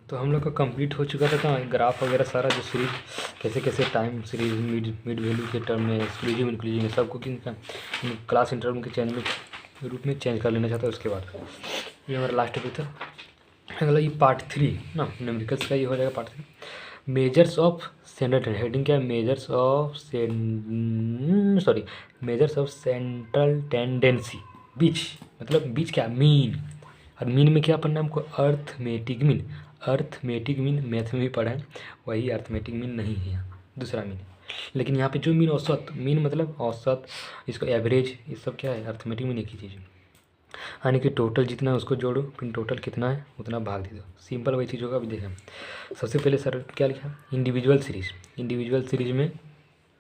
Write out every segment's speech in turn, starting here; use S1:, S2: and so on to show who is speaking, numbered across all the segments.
S1: तो हम लोग का कंप्लीट हो चुका था ग्राफ वगैरह सारा, जो सीरीज कैसे कैसे time series mid mid value के टर्म में एक्सक्लूसिव इंक्लूसिव में सबको किन क्लास इंटरवल के चेंज में रूप में चेंज कर लेना चाहता है। उसके बाद ये हमारा लास्ट टॉपिक था। अगला ये पार्ट 3 ना, न्यूमेरिकल्स का ये हो जाएगा part 3। Measures of central heading क्या है, मेजर्स ऑफ सेंट्रल टेंडेंसी, बीच मतलब बीच क्या, मीन। और मीन में क्या पढ़ना है हमको, arithmetic mean. Arithmetic mean math में भी पढ़ा है, वही अर्थमेटिक मीन नहीं है यहाँ, दूसरा मीन है। लेकिन यहाँ पे जो मीन औसत, मीन मतलब औसत, इसको एवरेज, ये सब क्या है, अर्थमेटिक मीन एक ही चीज़ है। यानी कि टोटल जितना है उसको जोड़ो, फिर टोटल कितना है उतना भाग दे दो, सिंपल वही चीज़ होगा। अभी देखें सबसे पहले सर क्या लिखा, इंडिविजुअल सीरीज। इंडिविजुअल सीरीज में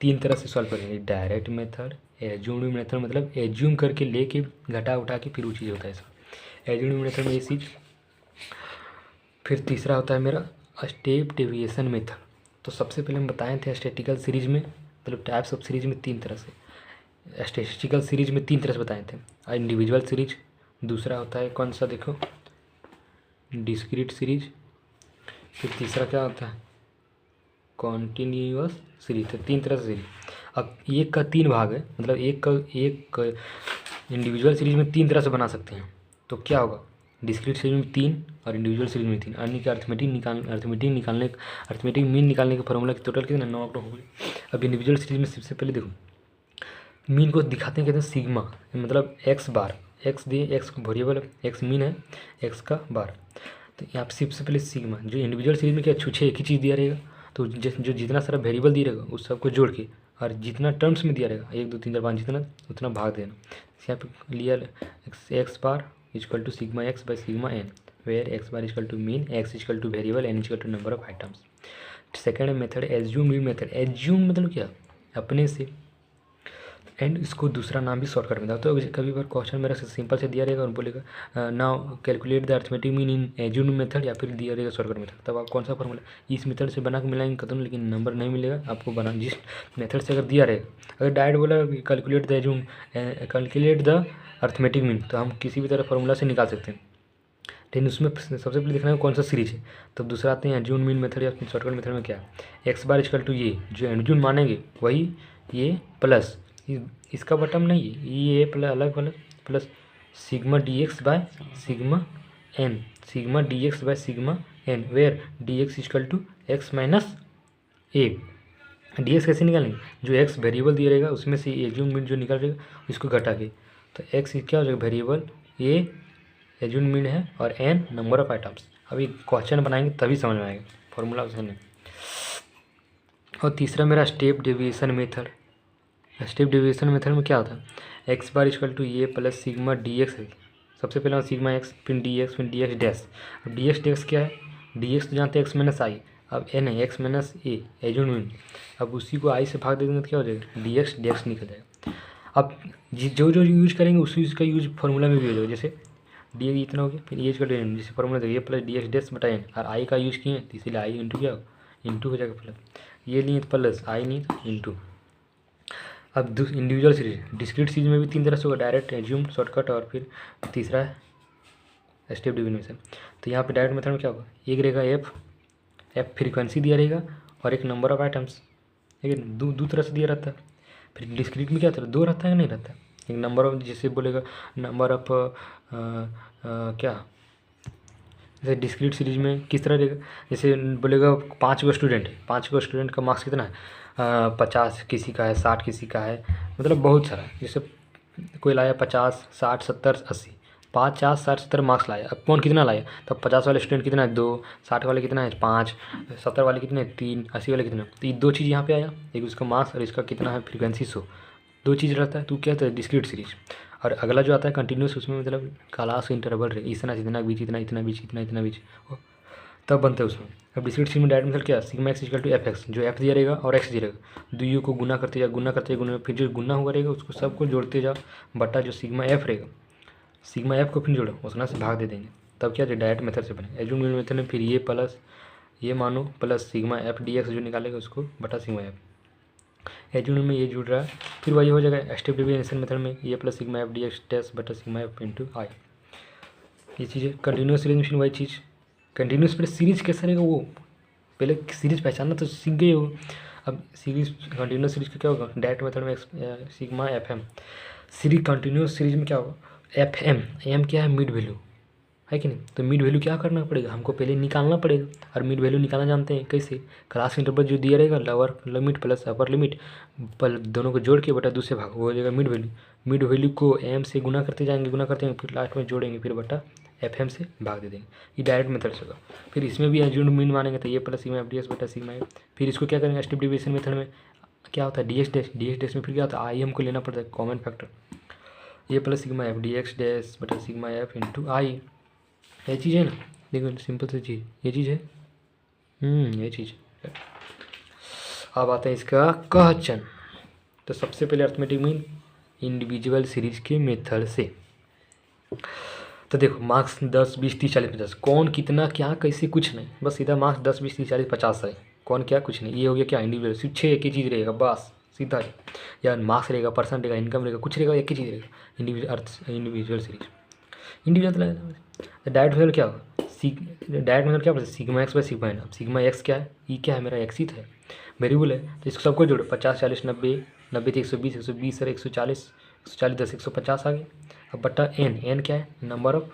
S1: 3 तरह से सॉल्व करेंगे, डायरेक्ट मेथड, एज्यूम्ड मेथड मतलब एज्यूम करके लेके घटा उठा के फिर वो चीज़ होता है सब, एज्यूम्ड मेथड में ये चीज़। फिर तीसरा होता है मेरा स्टेप डेविएशन मेथड। तो सबसे पहले हम बताए थे स्टैटिस्टिकल सीरीज में, मतलब टाइप्स ऑफ सीरीज में 3 तरह से, स्टैटिस्टिकल सीरीज में 3 तरह से बताए थे, इंडिविजुअल सीरीज, दूसरा होता है कौन सा देखो, डिस्क्रीट सीरीज, फिर तीसरा क्या होता है, कॉन्टीन्यूअस सीरीज। तो 3 तरह से सीरीज। अब एक का 3 भाग है, मतलब एक इंडिविजुअल सीरीज में 3 तरह से बना सकते हैं। तो क्या होगा, डिस्क्रीट सीरीज में 3 और इंडिविजुअल सीरीज में 3। यानी कि अर्थमेटिक मीन निकालने के फॉर्मूला की टोटल कितना, 9 हो गई। अब इंडिविजुअल सीरीज में सबसे पहले देखो मीन को दिखाते हैं, कहते हैं सिग्मा, मतलब एक्स बार, एक्स दिए, एक्स वेरिएबल, एक्स मीन है, एक्स का बार। तो यहाँ पे सबसे पहले सिग्मा, जो इंडिविजुअल सीरीज में क्या छूछे एक ही चीज़ दिया रहेगा, तो जो जितना सारा वेरिएबल दिया रहेगा उस सबको जोड़ के, और जितना टर्म्स में दिया रहेगा 1 2 3 4 5 जितना, उतना भाग देना। यहाँ पे लिया x bar equal to sigma x by sigma n, where x bar equal to mean, x equal to variable, n equal to number of items. Second method assume method. Assume मतलब क्या, अपने से, एंड इसको दूसरा नाम भी shortcut में था। तो कभी बार क्वेश्चन मेरा सिंपल से दिया रहेगा और बोलेगा now calculate the arithmetic mean in assumed method, या फिर दिया रहेगा शॉर्टकट मेथड। तब आप कौन सा फॉर्मूला इस मेथड से बना के मिलाएंगे खत्म, लेकिन नंबर नहीं मिलेगा आपको। बना जिस मेथड से अगर दिया रहेगा, अगर डायरेक्ट बोला calculate the assume, calculate the arithmetic mean, तो हम किसी भी तरह फॉर्मूला से निकाल सकते हैं। लेकिन उसमें सबसे पहले देखना है कौन सा सीरीज है। तो दूसरा आते हैं एज्यूम मीन मेथड या शॉर्टकट मेथड में क्या है, एक्स बार इक्वल टू ये जो एज्यूम मानेंगे वही ये प्लस इसका बटन नहीं है, ये प्लस अलग अलग plus sigma d x by sigma n, sigma d x by sigma n, where d x equal to x minus a. D x कैसे निकालेंगे, जो एक्स वेरिएबल दिया रहेगा उसमें से एज्यूम मीन जो निकल रहेगा इसको घटा के, तो एक्स क्या हो जाएगा वेरिएबल, ए एज्यूम मीन है और एन नंबर ऑफ आइटम्स। अभी क्वेश्चन बनाएंगे तभी समझ में आएगा, फॉर्मूला उसमें नहीं। और तीसरा मेरा step deviation method. Step deviation method में क्या होता है, एक्स बार इक्वल टू ये प्लस सिग्मा डी एक्स है। सबसे पहले सिग्मा एक्स, फिर डी एक्स, फिर डी एक्स डैश। अब डी एक्स डैश क्या है, डी एक्स तो जानते हैं एक्स माइनस आई, अब एन है एक्स माइनस ए एज्यूम मीन। अब उसी को आई से भाग दे देंगे तो क्या हो जाएगा, डी एक्स डैश निकल जाएगा। अब जो जो यूज करेंगे उसी का यूज फॉर्मूला में भी हो जाएगा। जैसे डी इतना हो गया, फिर ए का एन, जैसे फॉर्मूला देखिए प्लस डी एक्स डैश बटा एन, और आई का यूज किए तो इसीलिए आई इंटू क्या इंटू हो जाएगा प्लस, ये लिए प्लस आई नहीं इंटू। अब इंडिविजुअल सीरीज, डिस्क्रीट सीरीज में भी 3 तरह से होगा, डायरेक्ट, एज्यूम, शॉर्टकट, और फिर तीसरा है स्टेप डिविजन। तो यहाँ पे डायरेक्ट मेथड में क्या होगा, एक रहेगा एफ फ्रीक्वेंसी दिया रहेगा और एक नंबर ऑफ आइटम्स, ठीक है, दो तरह से दिया रहता है। फिर डिस्क्रीट में क्या रहता है, 2 रहता है कि नहीं रहता है, एक नंबर ऑफ, जैसे बोलेगा नंबर ऑफ क्या, जैसे डिस्क्रीट सीरीज में किस तरह रहेगा, जैसे बोलेगा 5 गो स्टूडेंट है, 5 गो स्टूडेंट का मार्क्स कितना है, 50 किसी का है, 60 किसी का है, मतलब बहुत सारा। जैसे कोई लाया 50 60 70 80, 50 60 70 मार्क्स लाया। अब कौन कितना लाया, तब 50 वाले स्टूडेंट कितना है 2, 60 वाले कितना है 5, 70 वाले कितने 3, 80 वाले कितना। तो ये 2 चीज़ यहाँ पे आया, एक उसका मार्क्स और इसका कितना है फ्रीक्वेंसी 100, 2 चीज़ रहता है। तो क्या होता है डिस्क्रीट सीरीज। और अगला जो आता है कंटिन्यूस, उसमें मतलब क्लास इंटरवल रहे, इतना बीच, इतना बीच, इतना बीच, तब बनता है उसमें। अब डिस्क्रीट सीरीज में डायरेक्ट मेथड क्या, sigma x equal to f x, जो एफ दिया रहेगा और एक्स दिया रहेगा, दुइयों को गुना करते जा, फिर जो गुना हुआ रहेगा उसको सबको जोड़ते जा, बटा जो सिग्मा एफ रहेगा, सिग्मा एफ को फिर जोड़ो उतना से भाग दे देंगे, तब क्या डायरेक्ट मेथड से बने। एज्यूम मेथड में फिर ये प्लस ये मानो plus sigma f d x जो निकालेगा उसको बटा सिग्मा एफ, एज्यूम में ये जुड़ रहा है, फिर वही हो जाएगा स्टेप डिविजन मेथड में, ये plus sigma f d x test बटा सिग्मा एफ इंटू आई। ये चीज़ें कंटिन्यूस सीरीज में फिर वही चीज़ कंटिन्यूस पहले सीरीज कैसा रहेगा वो पहले सीरीज पहचानना तो सीख गए हो। अब सीरीज कंटिन्यूस सीरीज का क्या होगा, डायरेक्ट मेथड में sigma f m. Series continuous series में क्या होगा, एफ एम, एम क्या है, मिड वैल्यू है कि नहीं। तो मिड वैल्यू क्या करना पड़ेगा, हमको पहले निकालना पड़ेगा। और मिड वैल्यू निकालना जानते हैं कैसे, क्लास इंटरवल जो दिया रहेगा lower limit plus upper limit दोनों को जोड़ के बटा दूसरे भाग हो जाएगा मिड वैल्यू। मिड वैल्यू को एम से गुना करते जाएंगे, फिर लास्ट में जोड़ेंगे, फिर बटा एफ एम से भाग दे देंगे। ये डायरेक्ट मेथड से होगा। फिर इसमें भी एज्यूम्ड मीन मानेंगे तो ये plus sigma f D S बटा सिग्मा एफ। फिर इसको क्या करेंगे, स्टेप डिवीजन मेथड में क्या होता है, D S dash. D S dash में फिर क्या होता है, आई हमको लेना पड़ता है कॉमन फैक्टर, ये plus sigma f d x dash बटा सिग्मा एफ इंटू आई। ये चीज़ है ना, देखो सिंपल सी चीज़, ये चीज़ है, ये चीज़। अब आता है इसका क्वेश्चन। तो सबसे पहले अर्थमेटिक मीन इंडिविजुअल सीरीज के मेथड से। तो देखो मार्क्स 10 20 30 40 50, कौन कितना क्या कैसे कुछ नहीं, बस सीधा मार्क्स 10 20 30 40 50 है, कौन क्या कुछ नहीं। ये हो गया क्या, इंडिविजुअल, सिर्फ 6 एक ही चीज़ रहेगा बस सीधा, या मार्क्स रहेगा, परसेंट रहेगा, इनकम रहेगा, कुछ रहेगा, एक ही चीज़ रहेगा, individual series. Individual direct method क्या होगा, डायरेक्ट मेथड क्या होता है, sigma x by sigma n. अब सिग्मा एक्स क्या है, ई क्या है, मेरा एक्स ही है, वेरिएबल है, तो इसको सबको जोड़ो, 50 40 90 90 तो 120 120 सर 140 140 10 150 आ गए। अब बटा एन, एन क्या है, number of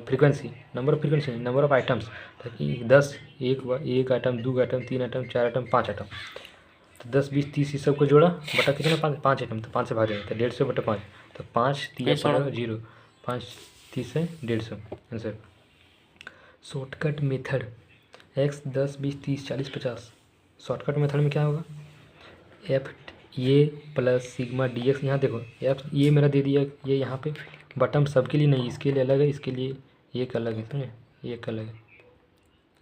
S1: frequency, number of items, ताकि 10 एक item, 2 item, 3 item, 4 item, 5 item. तो 10 20 30 इस सबको जोड़ा, बटा कितना, 5 आइटम, तो 5 से भाग देंगे, तो 150 बटा 5, तो 5 3 0, 5 30 है 150 answer. Shortcut method x 10 20 30 40 50। Shortcut method में क्या होगा, एफ ये प्लस सिग्मा डी एक्स। यहाँ देखो एफ ये मेरा दे दिया, ये यहाँ पे बटम सबके लिए नहीं, इसके लिए अलग है, इसके लिए एक अलग है, समझे, एक अलग है,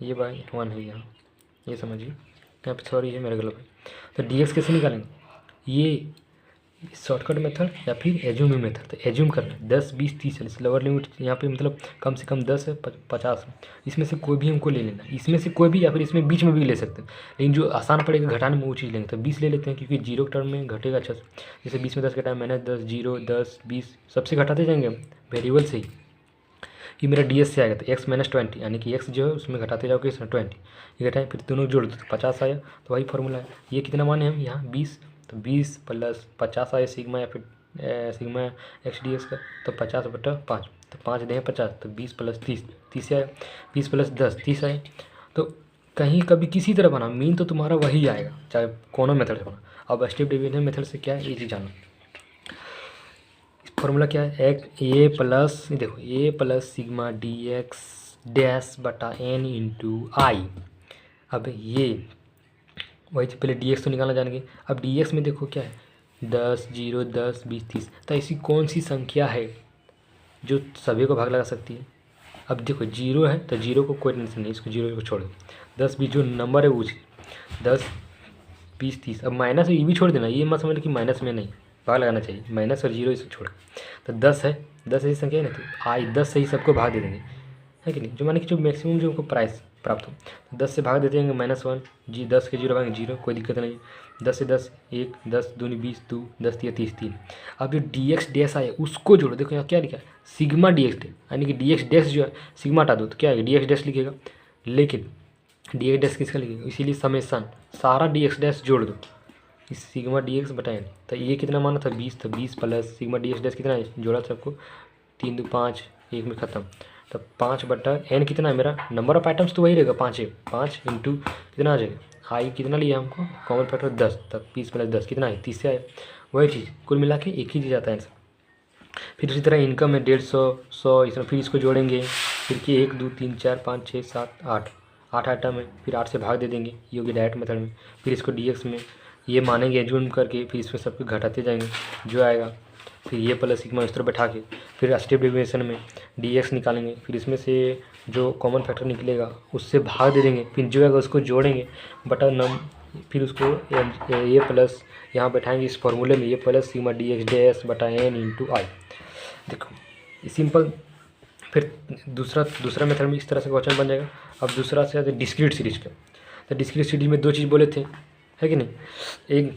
S1: ये बाई 1 है यहाँ, ये समझिए, यहाँ पे सॉरी है मेरा गलत है। तो डी एक्स कैसे निकालेंगे, ये शॉर्टकट मेथड या फिर एज्यूमिंग मेथड। तो एज्यूम करना 10 20 30 40, लोअर लिमिट यहाँ पे मतलब कम से कम 10 है 50 है, इसमें से कोई भी हमको ले लेना, इसमें से कोई भी, या फिर इसमें बीच में भी ले सकते हैं, लेकिन जो आसान पड़ेगा घटाने में वो चीज़ लेंगे। तो 20 ले लेते हैं, क्योंकि जीरो टर्म में घटेगा अच्छा से, जैसे 20 में 10 घटाए माइनस 10 0 10 20 सबसे घटाते जाएंगे हम वेरिएबल से ही। ये मेरा डी एस से आएगा, तो एक्स माइनस 20, यानी कि एक्स जो है उसमें घटाते जाओगे 20, ये घटाएं, फिर दोनों जोड़ दो तो 50 आया, तो वही फॉर्मूला है। ये कितना माने हम यहाँ 20, तो 20 प्लस 50 आया सिग्मा या फिर सिग्मा एक्स डी एक्स का, तो 50 बटा 5, तो 5 दें 50, तो 20 प्लस 30 30 आया, 20 प्लस 10 30 आया। तो कहीं कभी किसी तरह बना, मीन तो तुम्हारा वही आएगा, चाहे कोनो मेथड से बना। अब स्टेप डिवीजन मेथड से क्या है, ये चीज़ जानो। फॉर्मूला क्या है, ए प्लस, देखो a plus sigma d x dash बटा एन इंटू आई। अब ये वही पहले डी एक्स तो निकालना जानेंगे। अब डी एक्स में देखो क्या है, 10 0 10 20 30, तो ऐसी कौन सी संख्या है जो सभी को भाग लगा सकती है। अब देखो जीरो है, तो जीरो को कोई टेंशन नहीं, इसको जीरो को छोड़ दो, 10 20 जो नंबर है वो 10 20 30। अब माइनस ये भी छोड़ देना, ये मत समझ कि माइनस में नहीं भाग लगाना चाहिए, माइनस और जीरो इसको छोड़, तो 10 है, 10 ऐसी संख्या है ना, तो आई 10 से ही सबको भाग दे देंगे, है कि नहीं, जो माने कि जो मैक्सिमम जो हमको प्राइस प्राप्त हो, तो 10 से भाग देते हैं -1 जी, 10 के जीरो भाग जीरो, कोई दिक्कत नहीं। 10 से 10 1, 10 दूनी 20 2, 10 3 30 3। अब जो डी एक्स डैश आया उसको जोड़ो, देखो यहाँ क्या लिखा है, सिग्मा डी एक्स डैश, यानी कि डी एक्स डैश जो है सिग्मा हटा दो तो क्या है, डी एक्स डैश लिखेगा, लेकिन डी एक्स डैश किसका लिखेगा, इसीलिए समेसन सारा डी एक्स डैश जोड़ दो, इस सिग्मा डी एक्स बटाएं। तो ये कितना माना था 20, तो 20 plus sigma d x dash कितना है, जोड़ा था आपको 3 2 5, 1 में ख़त्म, तो 5 बटा एन कितना है मेरा, नंबर ऑफ आइटम्स तो वही रहेगा 5 है, 5 इंटू कितना आ जाएगा, आई कितना लिया हमको कॉमन फैक्टर 10, तब 20 प्लस 10 कितना है 30 से आया, वही चीज़ कुल मिला के एक ही चीज़ आता है आंसर। फिर उसी तरह इनकम है 150 100 इस तरह, फिर इसको जोड़ेंगे, फिर कि 1 2 3 4 5 6 7 8 8 आइटम है, फिर 8 से भाग दे देंगे, ये होगी डायरेक्ट मेथड में। फिर इसको डी एक्स में ये मानेंगे एज्यूम करके, फिर इसमें सबको घटाते जाएंगे जो आएगा, फिर ये प्लस सिग्मा इस तरह बैठा के, फिर स्टेप डिवीजन में डी एक्स निकालेंगे, फिर इसमें से जो कॉमन फैक्टर निकलेगा उससे भाग दे देंगे, फिर जो आएगा उसको जोड़ेंगे बटा नम, फिर उसको ये प्लस यहाँ बैठाएंगे इस फॉर्मूले में, ये plus sigma d x dash बटा एन इंटू आई। देखो सिंपल। फिर दूसरा मेथड में इस तरह से क्वेश्चन बन जाएगा। अब दूसरा से डिस्क्रीट सीरीज का, तो डिस्क्रीट सीरीज में दो चीज़ बोले थे, है कि नहीं, एक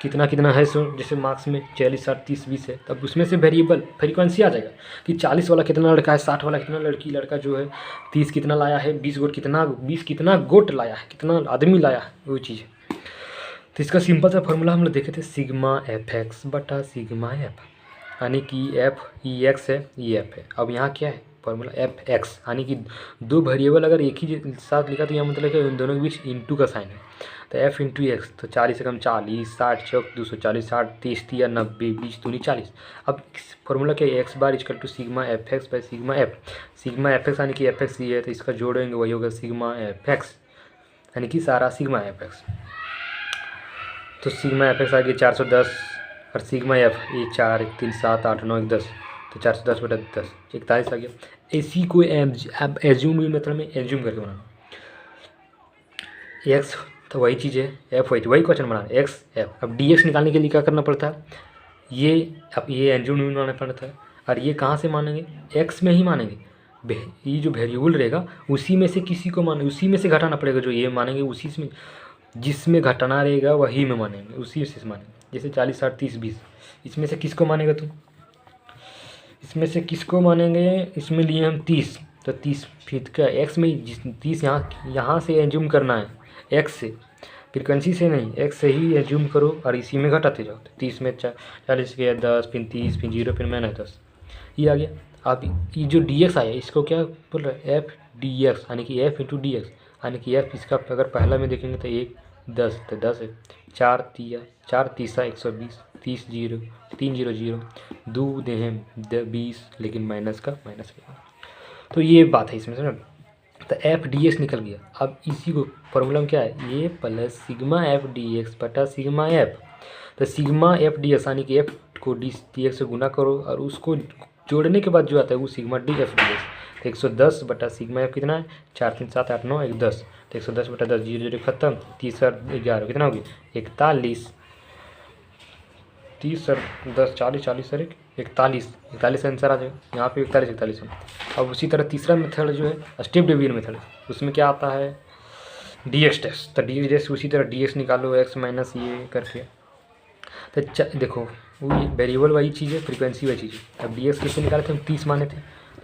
S1: कितना कितना है, सो जैसे मार्क्स में 40 60 30 20 है, तब उसमें से वेरिएबल फ्रीक्वेंसी आ जाएगा कि 40 वाला कितना लड़का है, 60 वाला कितना लड़का जो है, 30 कितना लाया है, 20 कितना गोट लाया है, कितना आदमी लाया है, वो चीज़ है। तो इसका सिंपल सा फॉर्मूला हम लोग देखे थे, सिग्मा एफ एक्स बटा सिग्मा एफ, यानी कि एफ ई एक्स है, ई एफ है। अब यहाँ क्या है फॉर्मूला, एफ एक्स, यानी कि दो वेरिएबल अगर एक ही साथ लिखा तो यह मतलब कि उन दोनों के बीच इंटू का साइन है, तो एफ इंटू एक्स, तो 40 से कम 40, 60 चौक 240, 60 30 या 90, 20 दूनी 40। अब फॉर्मूला क्या है, x bar equal to sigma f x by sigma f x, यानी कि एफ एक्स ये है तो इसका जोड़ेंगे वही होगा सिग्मा एफ एक्स, यानी कि सारा सिग्मा एफ एक्स। तो सिग्मा एफ एक्स आ गया 410 और सिग्मा एफ ये 4 1 3 7 8 9 1 10, तो 410 बटा 10 41 आ गया। इसी को अब एज्यूम मेथड में एज्यूम करके बनाना, एक्स तो वही चीज़ है, एफ वही क्वेश्चन बनाना, एक्स एफ। अब डी एक्स निकालने के लिए क्या करना पड़ता है, ये अब ये एज्यूम में बनाना पड़ता है, और ये कहाँ से मानेंगे, एक्स में ही मानेंगे। ये जो वेरिएबल रहेगा उसी में से किसी को माने, उसी में से घटाना पड़ेगा, जो ये मानेंगे उसी में, जिसमें घटाना रहेगा वही में मानेंगे, उसी से मानेंगे। जैसे 40 60 30 20, इसमें से किसको मानेगा तुम, इसमें से किसको मानेंगे, इसमें लिए हम 30, तो 30 फिर क्या एक्स में जिस 30 यहाँ से एज्यूम करना है, एक्स से, फ्रिक्वेंसी से नहीं, एक्स से ही एज्यूम करो और इसी में घटाते जाओ। तो 30 में 40 के 10, फिर 30, फिर 0, फिर माइनस 10, ये आ गया। अब ये जो डी एक्स आया इसको क्या बोल रहा है, एफ डी एक्स, यानी कि एफ इंटू डी एक्स, यानी कि एफ इसका अगर पहला में देखेंगे तो 1 10, तो 10 है, 4 तीसा 120, 30 0 3 0 0, 2 दे 20, लेकिन माइनस का माइनस रहेगा। तो ये बात है इसमें, समझ। तो एफ डी एक्स निकल गया। अब इसी को फॉर्मूला में क्या है, ये plus sigma f d x बटा सिग्मा एफ, तो सिग्मा एफ डी एक्स, यानी कि एफ को डी एक्स से गुना करो और उसको जोड़ने के बाद जो आता है वो sigma D F d x. तो 110 बटा सिग्मा एफ कितना है, 4 3 7 8 9 1 10, तो 110 बटा 10 0 0 खत्म, 30 और 11 कितना हो गया 41, 30 और 10 40 40 और 41 आंसर आ जाएगा यहाँ पे, 41 अब उसी तरह तीसरा मेथड जो है स्टेप डिवीजन मेथड, उसमें क्या आता है डी एक्स टेस्ट, तो डी एक्स उसी तरह डी एक्स निकालो एक्स माइनस ये करके। तो देखो वो वेरिएबल वही चीज़ है, फ्रीक्वेंसी वही चीज़ है। अब डी एक्स किससे निकाले थे हम, 30 माने थे,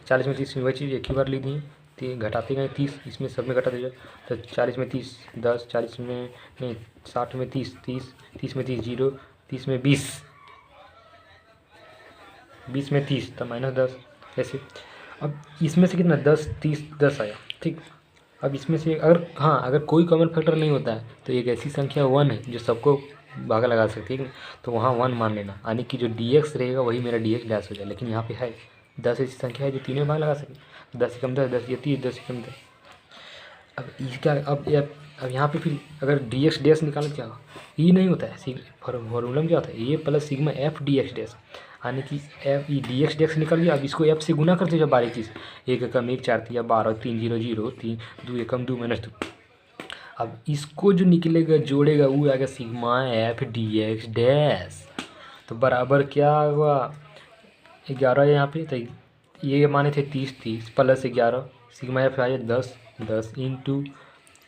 S1: 40 में 30 वही चीज़ एक ही बार ली दी, घटाते गए 30, इसमें सब में घटा दीजिए, तो 40 में 30 10, 40 में नहीं 60 में 30 30, 30 में 30 0, 30 में 20, 20 में 30, तो माइनस 10 ऐसे। अब इसमें से कितना 10 30 10 आया, ठीक। अब इसमें से अगर कोई कॉमन फैक्टर नहीं होता है तो एक ऐसी संख्या 1 है जो सबको भागा लगा सकती है, तो वहाँ 1 मान लेना, यानी कि जो डी एक्स रहेगा वही मेरा डी एक्स डैश हो जाए। लेकिन यहाँ पे है 10 ऐसी संख्या है जो तीनों भाग लगा सके, 10 से कम 10, 10 ये 30, 10 से कम 10। अब इसका अब यहाँ पे फिर अगर डी एक्स डैश निकालो क्या होगा, ये नहीं होता है, फॉर्मूला में क्या होता है, ये plus sigma f d x dash, यानी कि F E D x dash निकल गया। अब इसको एफ से गुना करते जाओ बारीकी से, 1 एकम 1 4 3 12, 3 0 0, 3 2 एकम 2 माइनस 2। अब इसको जो निकलेगा जोड़ेगा वो आएगा sigma f d x dash, तो बराबर क्या हुआ 11 है यहाँ पे, तो ये माने थे 30 30 प्लस 11 सिग्मा एफ आया 10 10 इंटू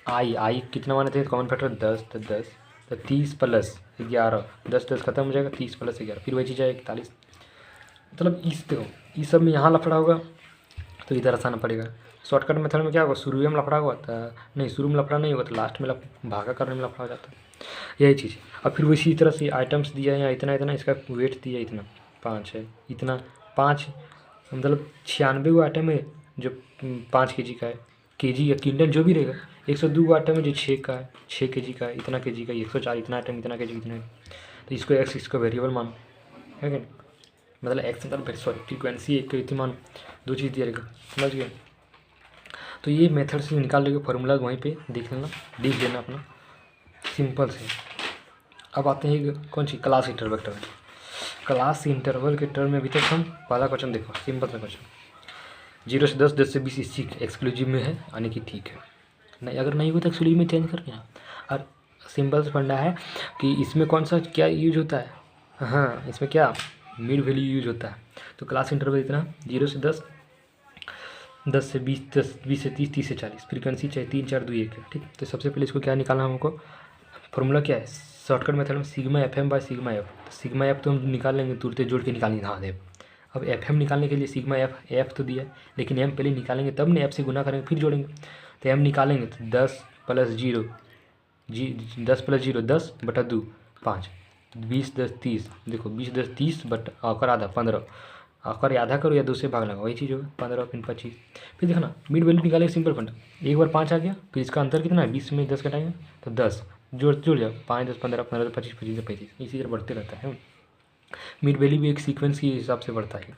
S1: आई कितना माने थे कॉमन फैक्टर 10, तो 10 तो 30 प्लस 11, 10 10 खत्म हो जाएगा, 30 प्लस 11 फिर वही चीज़ है 41। मतलब इस सब में यहाँ लफड़ा होगा तो इधर आसाना पड़ेगा। शॉर्टकट मेथड में क्या होगा, शुरू में लफड़ा हुआ था नहीं, शुरू में लफड़ा नहीं हुआ तो लास्ट में भागा करने में लफड़ा हो जाता है, यही चीज़। अब फिर इसी तरह से आइटम्स दिया है इतना इतना, इसका वेट दिया इतना 5 है, इतना 5 मतलब 96 आइटम है जो 5 kg का है, kg या क्विंटल जो भी रहेगा। 102 आइटम है जो 6 का है, 6 kg का है, इतना kg का, 104 इतना आइटम इतना kg इतना, तो इसको एक्स इसको वेरिएबल मान है क्या, मतलब एक्स मतलब सॉरी फ्रीक्वेंसी एक इतनी मान, दो चीज़ दिया रहेगा, समझ गए। तो ये मेथड से निकाल लेंगे फार्मूला, वहीं पे देख लेना लिख देना अपना सिंपल से। अब आते हैं कौन सी class interval term, class interval के टर्म में अभी तक हम पहला क्वेश्चन देखो, सिंपल सा क्वेश्चन 0 से 10 10 से 20 इसी एक्सक्लूसिव में है, यानी कि ठीक है नहीं, अगर नहीं हुआ तो एक्सक्लूसिव में चेंज कर देना। और सिंपल सा फंडा है कि इसमें कौन सा क्या यूज होता है, हाँ इसमें क्या मिड वैल्यू यूज होता है। तो क्लास इंटरवल इतना 0 से 10 10 से 20 10 20 से 30 30 से 40, फ्रीक्वेंसी चाहे 3 4 2 1 है, ठीक। तो सबसे पहले इसको क्या निकालना हमको, फॉर्मूला क्या है शॉर्टकट मेथड में sigma f m by sigma f. तो सिग्मा एफ तो हम निकाल लेंगे, तुरंत जोड़ के निकालेंगे। हाँ देव, अब एफ एम निकालने के लिए सिग्मा एफ तो दिया है, लेकिन एम पहले निकालेंगे तब ना, एफ से गुना करेंगे फिर जोड़ेंगे। तो एम निकालेंगे तो 10 + 0 10 + 0 10 बटा 2 5, 20 × 10 = 30। देखो 20 × 10 = 30 बट आकर आधा 15, आकर आधा करो या 2 से भाग लगा, वही चीज़ होगा 15 × 25। फिर देखना मिड वैल्यू निकालेंगे, सिंपल फंडा, एक बार 5 आ गया, फिर इसका अंतर कितना है 20 में 10 घटाएंगे तो 10, जुड़ जाओ 5 × 10 = 15, 15 × 25 = 25 से 35, इसी तरह बढ़ते रहता है। मिड वैल्यू भी एक सीक्वेंस के हिसाब से बढ़ता है,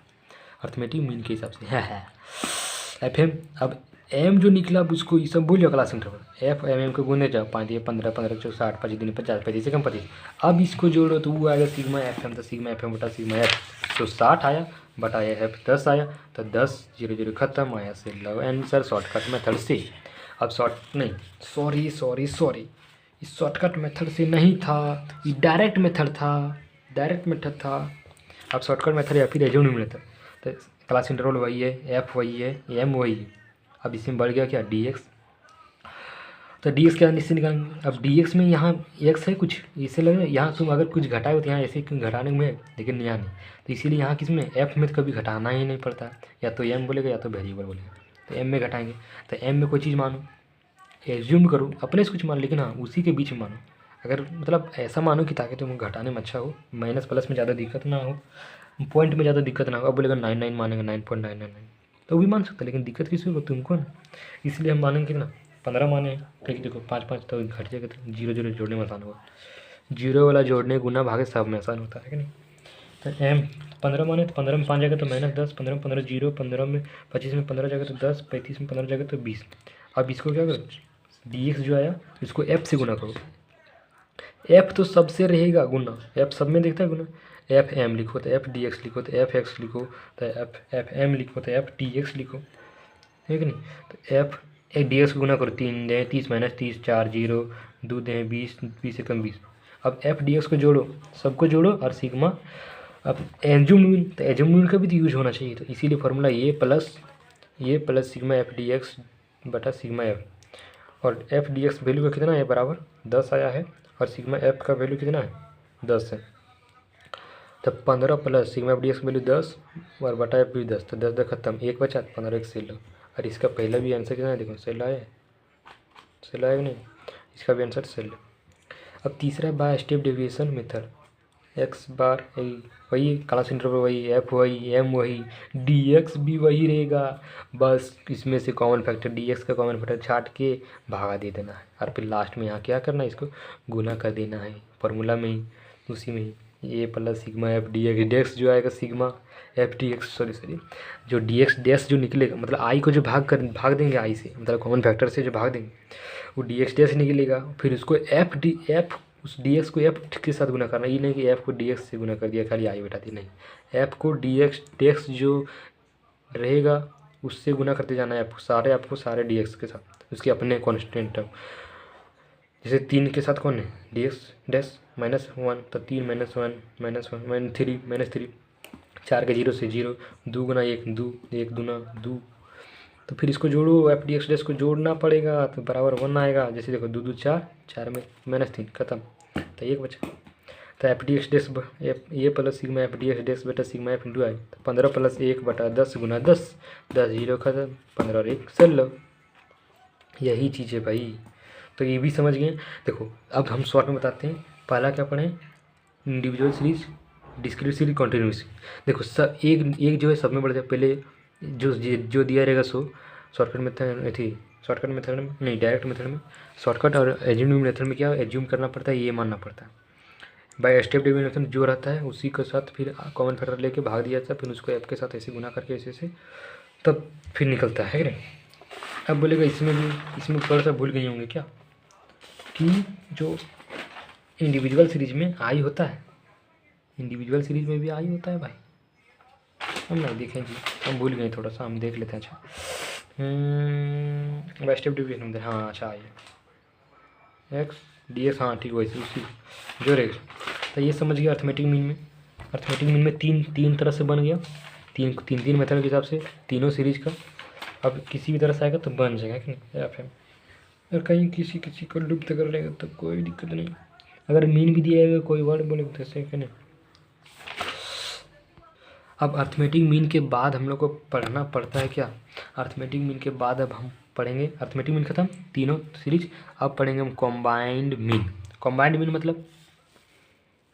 S1: अर्थमेटिक मीन के हिसाब से है। एफ एम, अब एम जो निकला अब उसको ये सब भूल जाओ क्लास इंटरवल, एफ एम को गुने जाओ, 5 × 15 15 × 60 5 × 3 50 35 से कम 25। अब इसको जोड़ो तो वो आएगा सिग्मा एफ एम, तो सिग्मा एफ एम बटा सिग्मा एफ, तो 60 आया बटा एफ 10 आया, तो 10 0 0 खत्म आया से लव आंसर शॉर्टकट मेथड से। अब सॉरी इस शॉर्टकट मेथड से नहीं था, ये डायरेक्ट मेथड था। अब शॉर्टकट मेथड या फिर एज्यूम मेथड, तो क्लास इंटरवल वही है, एफ वही है, एम वही है। अब इसमें बढ़ गया क्या डी एक्स, तो डी एक्स क्या इससे निकालेंगे। अब डी एक्स में यहाँ एक्स है कुछ, इससे लगे यहाँ तुम अगर कुछ घटाए हो तो यहाँ ऐसे घटाने में है, लेकिन यहाँ नहीं, तो इसीलिए यहाँ किस में एफ में तो कभी घटाना ही नहीं पड़ता, या तो एम बोलेगा या तो वेरिएबल बोलेगा, तो एम में घटाएंगे। तो एम में कोई चीज़ मानो, एज्यूम करो अपने से कुछ मान, लेकिन हाँ उसी के बीच में मानो, अगर मतलब ऐसा मानो कि ताकि तुम घटाने में अच्छा हो, माइनस प्लस में ज़्यादा दिक्कत ना हो, पॉइंट में ज़्यादा दिक्कत ना हो। अब बोलेगा 99 मानेंगे 9.999 तो भी मान सकते हैं, लेकिन दिक्कत किसी को तुमको ना, इसलिए हम मानेंगे कितना 15 माने, क्योंकि देखो 5 5 तो घट जाएगा, तो 0 0 जोड़ने में आसान होगा, 0 वाला जोड़ने गुना भागे सब में आसान होता है कि नहीं। तो एम 15 माने तो 15 में 5 जाएगा तो -10, 15 में 15 0, 15 में 25 में 15 जाएगा तो 10, 35 में 15 जाएगा तो 20। अब इसको क्या करो डी एक्स जो आया इसको एफ से गुना करो, एफ तो सबसे रहेगा गुना, एफ सब में देखता है गुना, एफ एम लिखो तो एफ डी एक्स लिखो, तो एफ एक्स लिखो तो एफ एम लिखो, तो एफ डी एक्स लिखो, है कि नहीं। तो एफ एक डी एक्स को गुना करो, 3 दें 30 - 30 4 0 2 दें 20 20 से कम 20। अब एफ डी एक्स को जोड़ो, सबको जोड़ो और सिग्मा, अब एज्यूम तो एज्यूम का भी तो यूज होना चाहिए, तो इसीलिए फार्मूला ये plus sigma f d x बटा सिग्मा एफ, और एफ डी एक्स वैल्यू का कितना है बराबर 10 आया है, और सिग्मा एफ का वैल्यू कितना है 10 है। तब 15 plus sigma f d x value 10 और बटा एफ भी 10, तो 10 10 खत्म, एक बचा 15 एक सेल लो। और इसका पहला भी आंसर कितना है देखो, सेल आया कि नहीं, इसका भी आंसर सेल लो। अब तीसरा by step deviation method, x bar वही क्लास इंटरवल वही, एफ वही, एम वही, डी एक्स भी वही रहेगा, बस इसमें से कॉमन फैक्टर डी एक्स का कॉमन फैक्टर छाट के भागा दे देना है, और फिर लास्ट में यहाँ क्या करना है इसको गुना कर देना है फार्मूला में ही, उसी में ही a plus sigma f d x जो आएगा sigma f d x sorry जो डी एक्स डैश जो निकलेगा, मतलब आई को जो भाग देंगे आई से, मतलब कॉमन फैक्टर से जो भाग देंगे वो डी एक्स डैश निकलेगा, फिर उसको एफ उस डी एक्स को एफ के साथ गुना करना, ये नहीं कि एफ को डी एक्स से गुना कर दिया खाली आई बैठा दी, नहीं, एफ को डी एक्स डैश जो रहेगा उससे गुना करते जाना है आपको सारे डी एक्स के साथ, उसके अपने कॉन्स्टेंट टर्म, जैसे 3 के साथ कौन है डी एक्स डैश -1, तो 3 -1 -3 4 के 0 से 0, 2 गुना 1 2, 1 दूना 2, तो फिर इसको जोड़ो एफ डी एक्स डैश को जोड़ना पड़ेगा तो बराबर 1 आएगा, जैसे देखो 2 2 4 4 में -3 खत्म, तो 1 बचा, तो f d x dash a plus sigma f d x dash बटा सिग्मा एफ इंटू आई, तो 15 + 1 बटा 10 गुना 10 10 0 खत्म, 15 और 1 सेल लो, यही चीज़ है भाई। तो ये भी समझ गए। देखो अब हम शॉर्ट में बताते हैं, पहला क्या पढ़ें individual series, discrete series, continuous. देखो सब एक जो है सब में बढ़ जाए, पहले जो दिया रहेगा सो शॉर्टकट मेथड में नहीं, डायरेक्ट मेथड में शॉर्टकट, और एज्यूम मेथड में क्या एज्यूम करना पड़ता है, ये मानना पड़ता है। बाय स्टेप डेविएशन जो रहता है उसी के साथ फिर कॉमन फैक्टर लेके भाग दिया जाता है, फिर उसको एफ के साथ ऐसे गुना करके ऐसे तब फिर निकलता है नहीं। अब बोलेगा इसमें थोड़ा सा भूल गए होंगे क्या कि जो इंडिविजुअल सीरीज में आई होता है, इंडिविजुअल सीरीज में भी आई होता है भाई, हम नहीं देखेंगे, हम भूल गए थोड़ा सा, हम देख लेते हैं। अच्छा बाय स्टेप डेविएशन, हाँ अच्छा आइए एक्स डी एक्स, हाँ ठीक वैसे उसी जो रहेगा, तो ये समझ गया। अर्थमेटिक मीन में तीन तरह से बन गया, तीन मेथड के हिसाब से तीनों सीरीज का। अब किसी भी तरह से आएगा तो बन जाएगा कि नहीं एफ एम, और कहीं किसी को लुप्त कर लेगा तो कोई दिक्कत नहीं। अगर मीन भी दिया है कोई वर्ड बोले तो सेकंड। अब अर्थमेटिक मीन के बाद हम लोग को पढ़ना पड़ता है क्या, अर्थमेटिक मीन के बाद अब हम पढ़ेंगे, अर्थमेटिक मीन खत्म तीनों सीरीज, अब पढ़ेंगे हम कॉम्बाइंड मीन। कॉम्बाइंड मीन मतलब,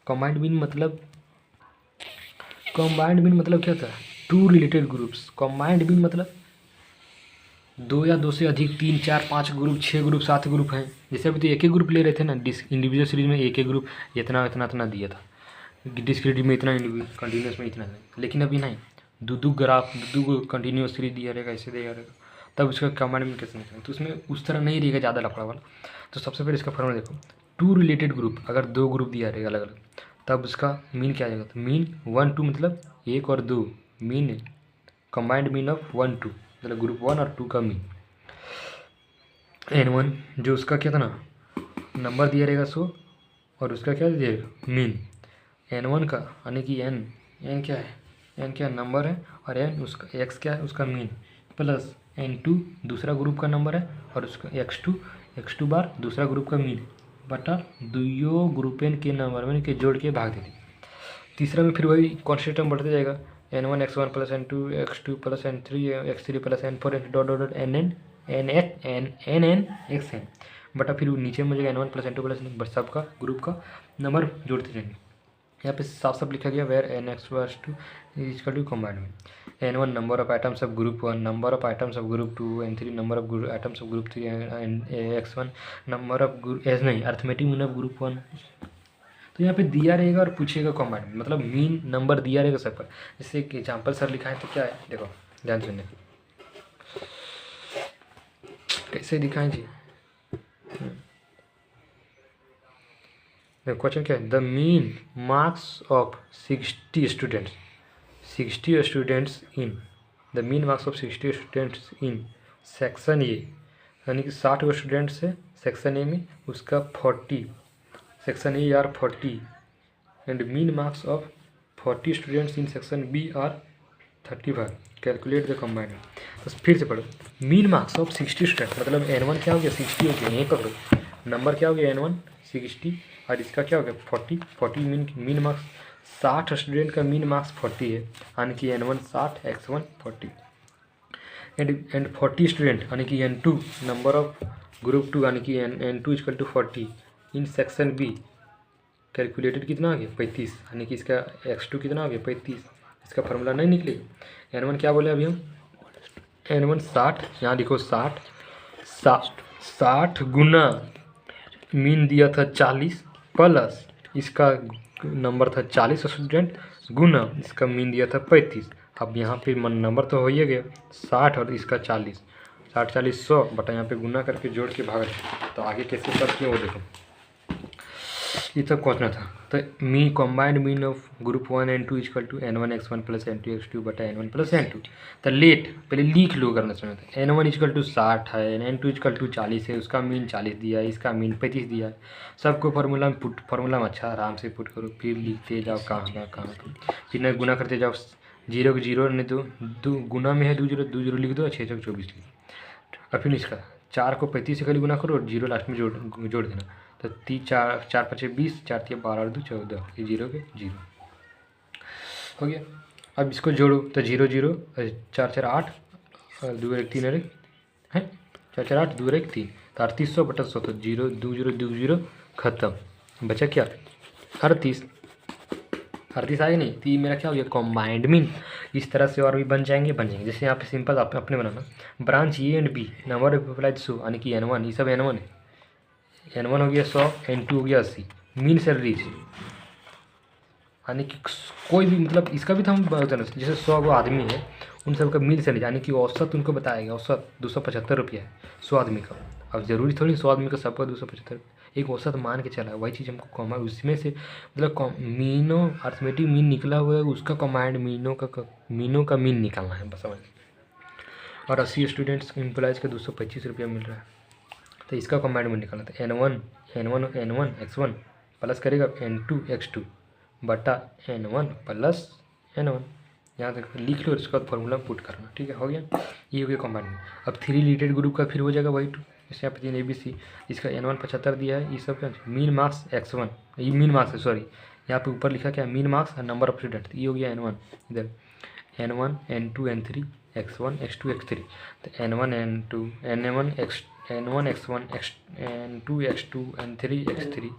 S1: कॉम्बाइंड मीन मतलब, कॉम्बाइंड मीन मतलब क्या था, two related groups. Combined mean मतलब दो या दो से अधिक, 3 4 5 ग्रुप, 6 ग्रुप, 7 ग्रुप हैं। जैसे अभी तो एक ही ग्रुप ले रहे थे ना, इंडिविजुअल सीरीज में एक ही ग्रुप इतना इतना इतना दिया था, डिस्क्रिटिव में इतना, कंटिन्यूस में इतना, लेकिन अभी नहीं, दो ग्राफ, दो कंटिन्यूस सीरीज दिया रहेगा, ऐसे दिया रहेगा, तब उसका कमांड में कैसे निकलेगा, तो उसमें उस तरह नहीं रहेगा ज़्यादा लफड़ा वाला। तो सबसे पहले इसका फॉर्मूला देखो, टू रिलेटेड ग्रुप, अगर दो ग्रुप दिया रहेगा अलग अलग, तब उसका मीन क्या आ जाएगा, तो मीन 1 2 मतलब 1 और 2, मीन कंबाइंड मीन ऑफ 1 2 मतलब ग्रुप 1 और 2 का मीन। N1 जो उसका क्या था ना, नंबर दिया रहेगा 100, और उसका क्या दिया मीन N1 का, यानी कि N क्या है, N क्या नंबर है, और N उसका X क्या है उसका मीन, प्लस N2 दूसरा ग्रुप का नंबर है, और उसका X2 बार दूसरा ग्रुप का मीन, बटा दुयो ग्रुपेन के नंबर में के जोड़ के भाग देती। तीसरा में फिर वही कॉन्स्टेंट टर्म बढ़ते जाएगा, N1 X1 plus N2 X2 plus N3 X3 plus N4 dot dot dot NN XN, बटा फिर नीचे में जाएगा N1 प्लस N2 प्लस सबका ग्रुप का नंबर जोड़ते जाएंगे। यहाँ पे साफ साफ लिखा गया where NX2 is equal to combined में N1 number of items of group 1, number of items of group 2, N3 number of items of group 3, X1 number of group S नहीं अर्थमेटिक मीन ऑफ ग्रुप 1। तो यहाँ पे दिया रहेगा और पूछेगा combined में, मतलब मीन नंबर दिया रहेगा सब पर। जैसे एक एग्जाम्पल सर लिखा है तो क्या है, देखो ध्यान सुनने, कैसे दिखाएं जी, क्वेश्चन क्या है, the mean marks of 60 students, 60 students in, the mean marks of 60 students in section A, यानी कि 60 स्टूडेंट्स है सेक्शन ए में, उसका 40, section A are 40, and mean marks of 40 students in section B are 35, calculate the combined. तो फिर से पढ़ो, mean marks of 60 student मतलब N1 क्या हो गया 60 हो गया, ये पकड़ो, नंबर क्या हो गया N1 60, और इसका क्या हो गया 40 मीन मार्क्स, 60 स्टूडेंट का मीन मार्क्स 40 है, यानी कि N1 60 X1 40, एंड 40 स्टूडेंट यानी कि N2 नंबर ऑफ ग्रुप 2 यानी कि N2 equal to 40 in section B, calculated कितना आ गया 35, यानी कि इसका X2 कितना आ गया 35, इसका फार्मूला नहीं निकलेगा। N1 क्या बोले अभी हम, N1 60, यहाँ देखो 60 गुना मीन दिया था 40, प्लस इसका नंबर था 40 स्टूडेंट, गुना इसका मीन दिया था 35। अब यहाँ पे नंबर तो हो ही गया 60 और इसका 40, 60 40 100 बटा यहाँ पे गुना करके जोड़ के भाग, तो आगे कैसे करते हैं वो देखो, ये सब खोजना था। तो मी combined mean of group 1 N2 equal to N1 X1 plus N2 X2 बटा N1 प्लस N2। तो लेट पहले लिख लो करना समय था, N1 इक्वल टू 60 है, N2 इक्वल टू 40 है, उसका मीन 40 दिया है, इसका मीन 35 दिया है। सबको फार्मूला में फार्मूला में अच्छा आराम से पुट करो, फिर लिखते जाओ कहाँ फिर न गुना करते जाओ, 0 0 नहीं दो गुना में है 2 0 लिख दो, 6 24 लिख, और फिर इसका 4 को 35 से खाली गुना करो और 0 लास्ट में जोड़ देना। तो 4 5 20, 4 3 12 और 2 14, ये 0 के 0 हो गया। अब इसको जोड़ो तो 0 0 4 4 8 और 2 1 3 है 4 4 8 2 1 3, तो 3800 बटा 100, तो 0 2 0 2 0 खत्म, बचा क्या 38 आएगा नहीं, तो ये मेरा क्या हो गया कॉम्बाइंड मीन। इस तरह से और भी बन जाएंगे। जैसे यहाँ पे सिंपल आप अपने बनाना, branch a and b number of employees 100 यानी कि N1, ये सब N1 है, N1 हो गया 100, N2 हो गया 80, मीन सैलरीज यानी कि कोई भी मतलब इसका भी तो हम बताना, जैसे 100 गो आदमी है उन सब का मीन सैलरी यानी कि औसत उनको बताएगा, औसत 275 रुपया है 100 आदमी का। अब ज़रूरी थोड़ी 100 आदमी का सबका 275, एक औसत मान के चला है, वही चीज़ हमको कॉमन उसमें से मतलब मीनो अर्थमेटिक मीन निकला हुआ है, उसका कमांड मीनों का मीन निकालना है बस समझ। और 80 स्टूडेंट्स एम्प्लॉयज़ का 225 रुपया मिल रहा है, तो इसका कमांड मीन निकालना था N1 X1 प्लस करेगा N2 X2 बटा N1 प्लस N1, यहाँ तक लिख लो, इसका फार्मूला पुट करना, ठीक है हो गया, ये हो गया कॉम्बाइंड में। अब 3 रिलेटेड ग्रुप का फिर हो जाएगा वही इसके यहाँ पे 3 ABC, इसका N1 75 दिया है, ये सब क्या मीन मार्क्स X1, ये मीन मार्क्स है सॉरी, यहाँ पे ऊपर लिखा क्या मीन मार्क्स और नंबर ऑफ स्टूडेंट, ये हो गया N1, इधर N1 N2 N3 X1 X2 X3, तो N1 N2 N1 X1 N2 X2 N3 X3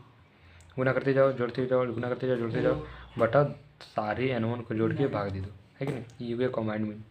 S1: गुना करते जाओ जोड़ते जाओ, गुना करते जाओ जोड़ते जाओ, बटा सारे N1 को जोड़ के भाग दे दो, है कि नहीं, ये हो गया कॉम्बाइंड मीन।